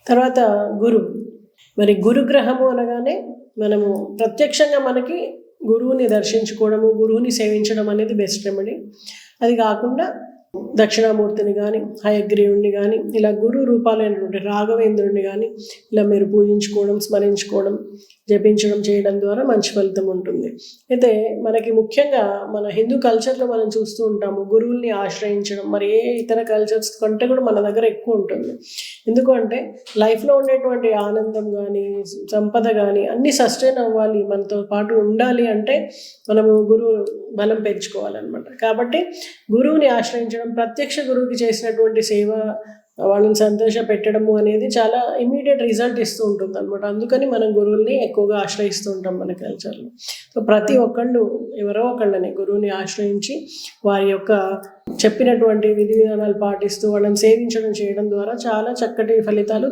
తర్వాత గురువు. మరి గురుగ్రహము అనగానే మనము ప్రత్యక్షంగా మనకి గురువుని దర్శించుకోవడము, గురువుని సేవించడం అనేది బెస్ట్ రెమెడీ. అది కాకుండా దక్షిణామూర్తిని కానీ, హయగ్రీవుని కానీ, ఇలా గురు రూపాలైనటువంటి రాఘవేంద్రుని కానీ ఇలా మీరు పూజించుకోవడం, స్మరించుకోవడం, జపించడం చేయడం ద్వారా మంచి ఫలితం ఉంటుంది. అయితే మనకి ముఖ్యంగా మన హిందూ కల్చర్లో మనం చూస్తూ ఉంటాము గురువుల్ని ఆశ్రయించడం మరి ఏ ఇతర కల్చర్స్ కంటే కూడా మన దగ్గర ఎక్కువ ఉంటుంది. ఎందుకంటే లైఫ్లో ఉండేటువంటి ఆనందం కానీ, సంపద కానీ అన్నీ సస్టైన్ అవ్వాలి, మనతో పాటు ఉండాలి అంటే మనము గురువు బలం పెంచుకోవాలన్నమాట. కాబట్టి గురువుని ఆశ్రయించడం, ప్రత్యక్ష గురువుకి చేసినటువంటి సేవ, వాళ్ళని సంతోష పెట్టడము అనేది చాలా ఇమీడియట్ రిజల్ట్ ఇస్తూ ఉంటుంది అనమాట. అందుకని మనం గురువుల్ని ఎక్కువగా ఆశ్రయిస్తూ ఉంటాం మన కల్చర్లో. సో ప్రతి ఒక్కళ్ళు ఎవరో ఒకళ్ళని గురువుని ఆశ్రయించి వారి యొక్క చెప్పినటువంటి విధి విధానాలు పాటిస్తూ వాళ్ళని సేవించడం చేయడం ద్వారా చాలా చక్కటి ఫలితాలు